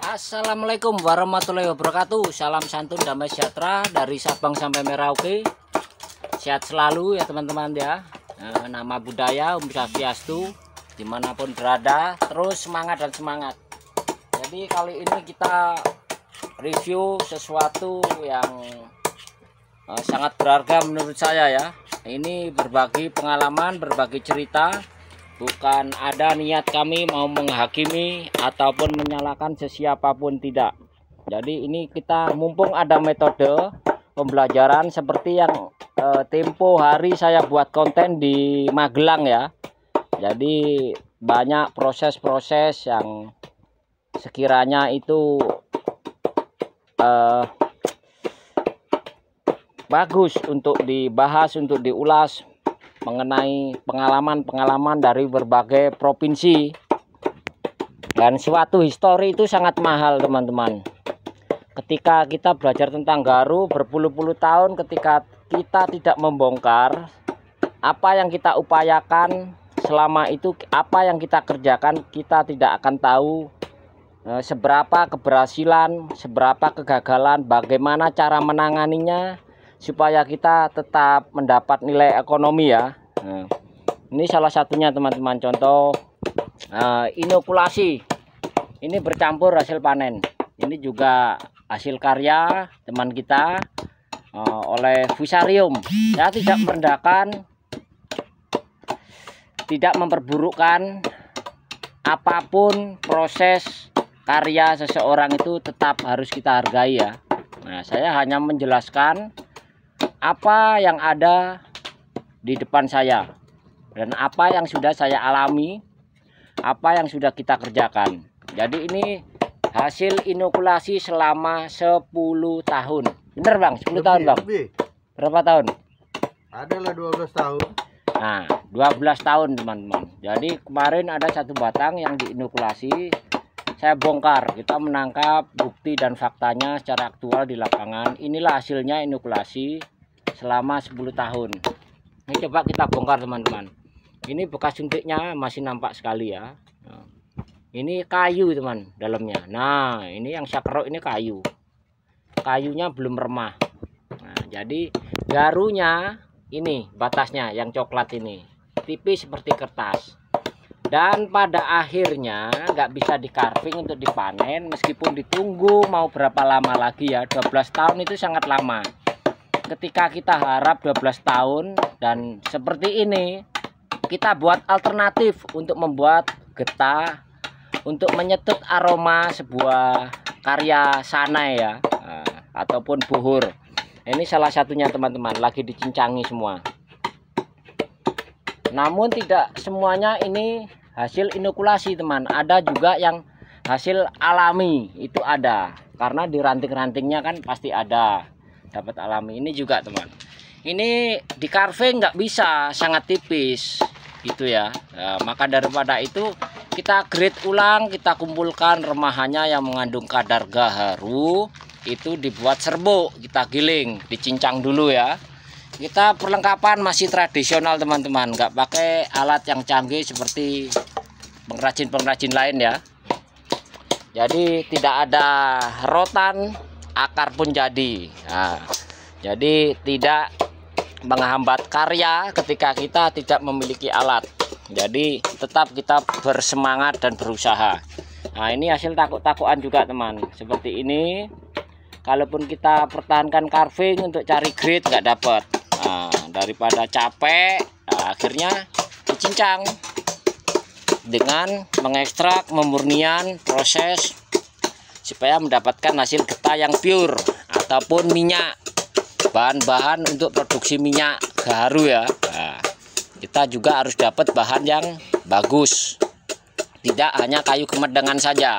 Assalamualaikum warahmatullahi wabarakatuh. Salam santun, damai sejahtera dari Sabang sampai Merauke. Sehat selalu ya teman-teman ya. Nama budaya Om Swastiastu, dimanapun berada, terus semangat dan semangat. Jadi kali ini kita review sesuatu yang sangat berharga menurut saya ya. Ini berbagi pengalaman, berbagi cerita. Bukan ada niat kami mau menghakimi ataupun menyalahkan sesiapapun, tidak. Jadi ini kita mumpung ada metode pembelajaran seperti yang tempo hari saya buat konten di Magelang ya. Jadi banyak proses-proses yang sekiranya itu bagus untuk dibahas, untuk diulas, mengenai pengalaman-pengalaman dari berbagai provinsi. Dan suatu histori itu sangat mahal teman-teman. Ketika kita belajar tentang Garu berpuluh-puluh tahun, ketika kita tidak membongkar apa yang kita upayakan selama itu, apa yang kita kerjakan, kita tidak akan tahu seberapa keberhasilan, seberapa kegagalan, bagaimana cara menanganinya supaya kita tetap mendapat nilai ekonomi ya. Nah, ini salah satunya teman-teman, contoh inokulasi. Ini bercampur hasil panen. Ini juga hasil karya teman kita oleh Fusarium. Saya tidak merendahkan, tidak memperburukkan apapun proses karya seseorang, itu tetap harus kita hargai ya. Nah, saya hanya menjelaskan apa yang ada di depan saya dan apa yang sudah saya alami, apa yang sudah kita kerjakan. Jadi ini hasil inokulasi selama 10 tahun. Bener Bang? 10 tahun Bang? Lebih. Berapa tahun? Adalah 12 tahun. Nah, 12 tahun teman-teman. Jadi kemarin ada satu batang yang diinokulasi, saya bongkar. Kita menangkap bukti dan faktanya secara aktual di lapangan. Inilah hasilnya inokulasi selama 10 tahun. Ini coba kita bongkar teman-teman. Ini bekas suntiknya masih nampak sekali ya. Nah, ini kayu teman dalamnya. Nah, ini yang saya kerok ini kayu. Kayunya belum remah. Nah, jadi garunya ini batasnya yang coklat ini, tipis seperti kertas. Dan pada akhirnya nggak bisa di carving untuk dipanen, meskipun ditunggu mau berapa lama lagi ya. 12 tahun itu sangat lama. Ketika kita harap 12 tahun dan seperti ini, kita buat alternatif untuk membuat getah, untuk menyetut aroma sebuah karya sanai ya, ataupun buhur. Ini salah satunya teman-teman, lagi dicincangi semua. Namun tidak semuanya ini hasil inokulasi teman, ada juga yang hasil alami, itu ada. Karena di ranting-rantingnya kan pasti ada dapat alami. Ini juga teman, ini di carving nggak bisa, sangat tipis gitu ya. Nah, maka daripada itu kita grade ulang, kita kumpulkan remahannya yang mengandung kadar gaharu, itu dibuat serbuk, kita giling, dicincang dulu ya. Kita perlengkapan masih tradisional teman-teman, nggak pakai alat yang canggih seperti pengrajin-pengrajin lain ya. Jadi tidak ada rotan, akar pun jadi. Nah, jadi tidak menghambat karya ketika kita tidak memiliki alat. Jadi tetap kita bersemangat dan berusaha. Nah, ini hasil takuk-takukan juga teman, seperti ini. Kalaupun kita pertahankan carving untuk cari grade nggak dapat. Nah, daripada capek, nah, akhirnya dicincang dengan mengekstrak, memurnian, proses supaya mendapatkan hasil getah yang pure ataupun minyak, bahan-bahan untuk produksi minyak gaharu ya. Nah, kita juga harus dapat bahan yang bagus, tidak hanya kayu kemedangan saja.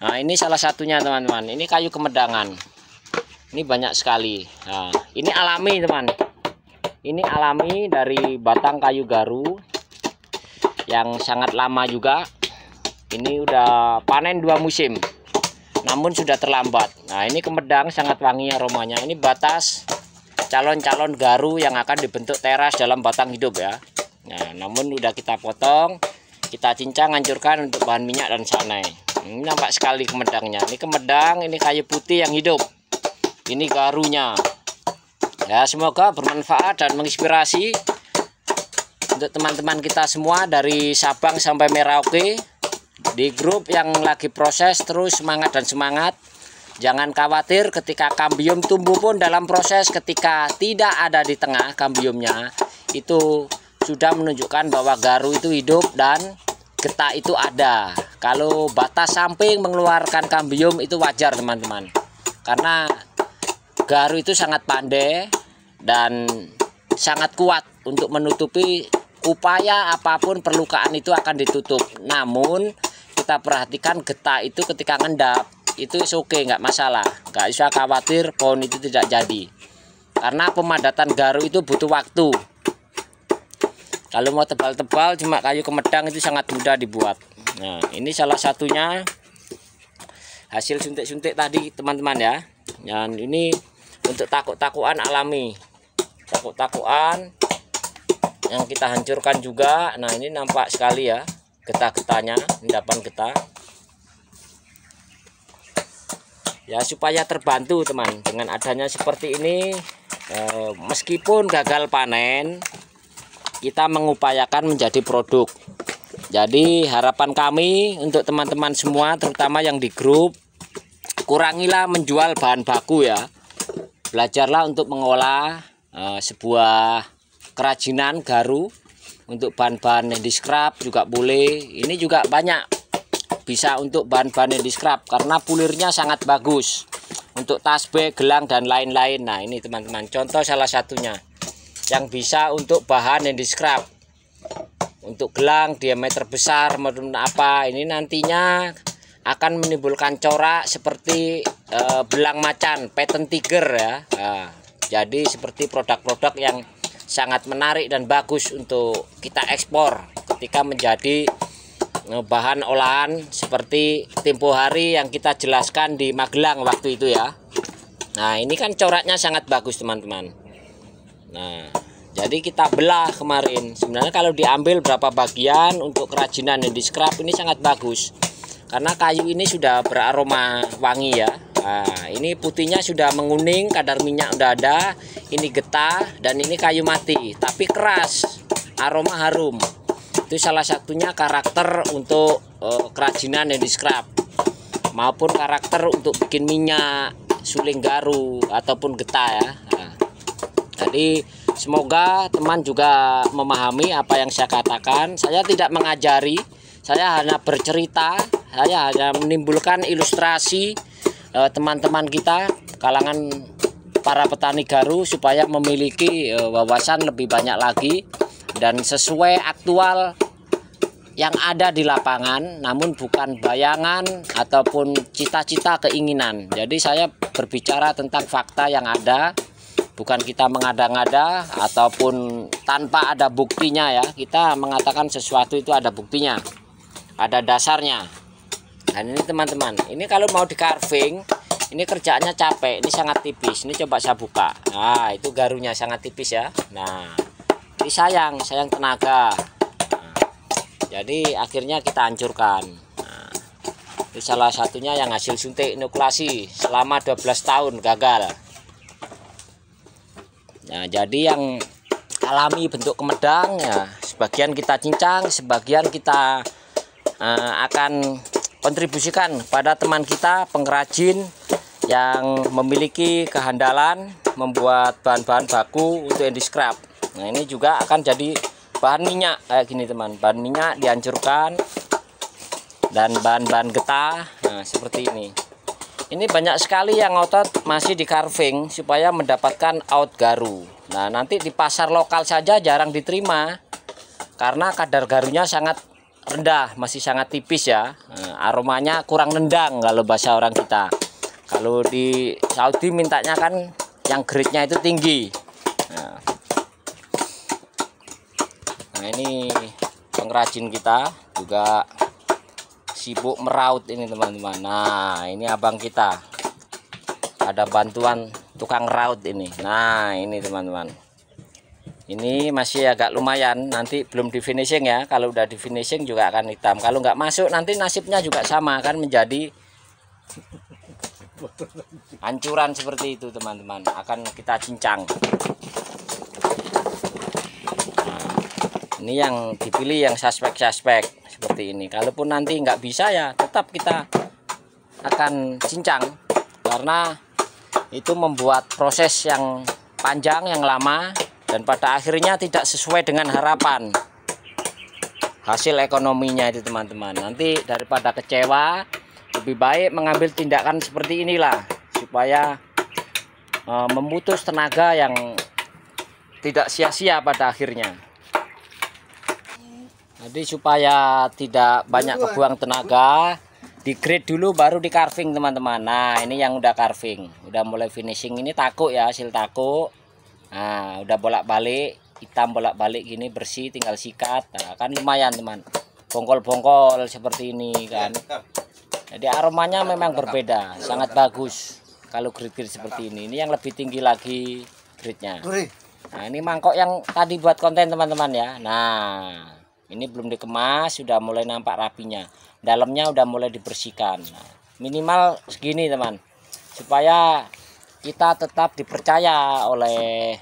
Nah, ini salah satunya teman-teman, ini kayu kemedangan, ini banyak sekali. Nah, ini alami teman, ini alami dari batang kayu garu yang sangat lama juga. Ini udah panen 2 musim, namun sudah terlambat. Nah, ini kemedang sangat wangi aromanya. Ini batas calon-calon garu yang akan dibentuk teras dalam batang hidup ya. Nah, namun udah kita potong, kita cincang, hancurkan untuk bahan minyak dan sanai. Ini nampak sekali kemedangnya. Ini kemedang, ini kayu putih yang hidup. Ini garunya. Ya, semoga bermanfaat dan menginspirasi untuk teman-teman kita semua dari Sabang sampai Merauke. Di grup yang lagi proses, terus semangat dan semangat. Jangan khawatir ketika kambium tumbuh pun dalam proses, ketika tidak ada di tengah kambiumnya, itu sudah menunjukkan bahwa garu itu hidup dan getah itu ada. Kalau batas samping mengeluarkan kambium itu wajar teman-teman, karena garu itu sangat pandai dan sangat kuat untuk menutupi upaya apapun perlukaan itu akan ditutup. Namun kita perhatikan getah itu ketika ngendap itu oke, nggak masalah, nggak usah khawatir pohon itu tidak jadi, karena pemadatan garu itu butuh waktu. Kalau mau tebal-tebal cuma kayu kemedang itu sangat mudah dibuat. Nah, ini salah satunya hasil suntik-suntik tadi teman-teman ya. Dan ini untuk takuk-takuan alami, takuk-takuan yang kita hancurkan juga. Nah, ini nampak sekali ya getah-getahnya, endapan getah. Ya, supaya terbantu teman dengan adanya seperti ini, meskipun gagal panen, kita mengupayakan menjadi produk. Jadi harapan kami untuk teman-teman semua, terutama yang di grup, kurangilah menjual bahan baku ya. Belajarlah untuk mengolah sebuah kerajinan garu. Untuk bahan-bahan handicraft juga boleh. Ini juga banyak bisa untuk bahan-bahan handicraft karena pulirnya sangat bagus untuk tasbih, gelang dan lain-lain. Nah, ini teman-teman contoh salah satunya yang bisa untuk bahan handicraft. Untuk gelang diameter besar maupun apa, ini nantinya akan menimbulkan corak seperti belang macan, pattern tiger ya. Nah, jadi seperti produk-produk yang sangat menarik dan bagus untuk kita ekspor ketika menjadi bahan olahan seperti tempo hari yang kita jelaskan di Magelang waktu itu ya. Nah, ini kan coraknya sangat bagus teman-teman. Nah, jadi kita belah kemarin. Sebenarnya kalau diambil berapa bagian untuk kerajinan handicraft ini sangat bagus, karena kayu ini sudah beraroma wangi ya. Nah, ini putihnya sudah menguning, kadar minyak udah ada. Ini getah dan ini kayu mati, tapi keras, aroma harum. Itu salah satunya karakter untuk kerajinan handicraft maupun karakter untuk bikin minyak, suling garu ataupun getah ya. Nah, jadi semoga teman juga memahami apa yang saya katakan. Saya tidak mengajari, saya hanya bercerita, saya hanya menimbulkan ilustrasi teman-teman kita kalangan para petani garu supaya memiliki wawasan lebih banyak lagi dan sesuai aktual yang ada di lapangan, namun bukan bayangan ataupun cita-cita keinginan. Jadi saya berbicara tentang fakta yang ada, bukan kita mengada-ngada ataupun tanpa ada buktinya ya. Kita mengatakan sesuatu itu ada buktinya, ada dasarnya. Dan ini teman-teman, ini kalau mau di carving, ini kerjaannya capek, ini sangat tipis. Ini coba saya buka. Nah, itu garunya sangat tipis ya. Nah, ini sayang tenaga. Nah, jadi akhirnya kita hancurkan. Nah, itu salah satunya yang hasil suntik inokulasi selama 12 tahun gagal. Nah, jadi yang alami bentuk kemedang ya, sebagian kita cincang, sebagian kita akan kontribusikan pada teman kita pengrajin yang memiliki kehandalan membuat bahan-bahan baku untuk handicraft. Nah, ini juga akan jadi bahan minyak kayak gini teman, bahan minyak dihancurkan dan bahan-bahan getah. Nah, seperti ini. Ini banyak sekali yang ngotot masih di carving supaya mendapatkan out garu. Nah, nanti di pasar lokal saja jarang diterima karena kadar garunya sangat rendah, masih sangat tipis ya. Nah, aromanya kurang nendang kalau bahasa orang kita. Kalau di Saudi mintanya kan yang grade-nya itu tinggi. Nah, ini pengrajin kita juga sibuk meraut ini teman-teman. Nah, ini abang kita ada bantuan tukang raut ini. Nah, ini teman-teman. Ini masih agak lumayan, nanti belum di finishing ya. Kalau udah di finishing juga akan hitam. Kalau nggak masuk nanti nasibnya juga sama, akan menjadi hancuran seperti itu teman-teman. Akan kita cincang. Nah, ini yang dipilih yang suspek-suspek seperti ini. Kalaupun nanti nggak bisa ya tetap kita akan cincang, karena itu membuat proses yang panjang, yang lama, dan pada akhirnya tidak sesuai dengan harapan hasil ekonominya itu teman-teman. Nanti daripada kecewa, lebih baik mengambil tindakan seperti inilah, supaya memutus tenaga yang tidak sia-sia pada akhirnya. Jadi supaya tidak banyak kebuang tenaga, di grade dulu baru di carving teman-teman. Nah ini yang udah carving, udah mulai finishing. Ini takuk ya, hasil takuk. Nah udah bolak-balik, hitam bolak-balik gini, bersih, tinggal sikat. Nah, kan lumayan teman, bongkol-bongkol seperti ini kan. Jadi aromanya memang berbeda, sangat bagus kalau grade-grade seperti ini. Ini yang lebih tinggi lagi grade-nya. Nah ini mangkok yang tadi buat konten teman-teman ya. Nah ini belum dikemas, sudah mulai nampak rapinya. Dalamnya udah mulai dibersihkan. Nah, minimal segini teman, supaya kita tetap dipercaya oleh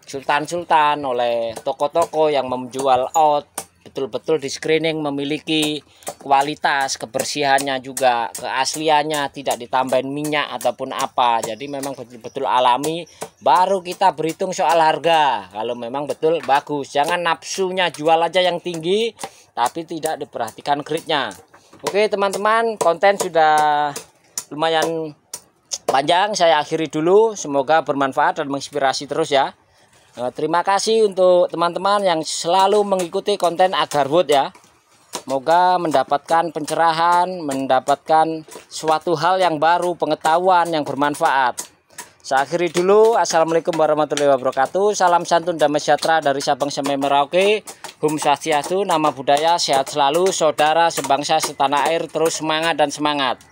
sultan-sultan, oleh toko-toko yang menjual out, betul-betul di screening, memiliki kualitas, kebersihannya juga, keasliannya, tidak ditambahin minyak ataupun apa. Jadi memang betul-betul alami, baru kita berhitung soal harga. Kalau memang betul bagus, jangan nafsunya jual aja yang tinggi tapi tidak diperhatikan grade-nya. Oke teman-teman, konten sudah lumayan panjang, saya akhiri dulu. Semoga bermanfaat dan menginspirasi terus ya. Terima kasih untuk teman-teman yang selalu mengikuti konten Agarwood ya. Semoga mendapatkan pencerahan, mendapatkan suatu hal yang baru, pengetahuan yang bermanfaat. Saya akhiri dulu. Assalamualaikum warahmatullahi wabarakatuh. Salam santun damai sejahtera dari Sabang sampai Merauke. Hum Swastiastu, nama budaya, sehat selalu, saudara sebangsa setanah air, terus semangat dan semangat.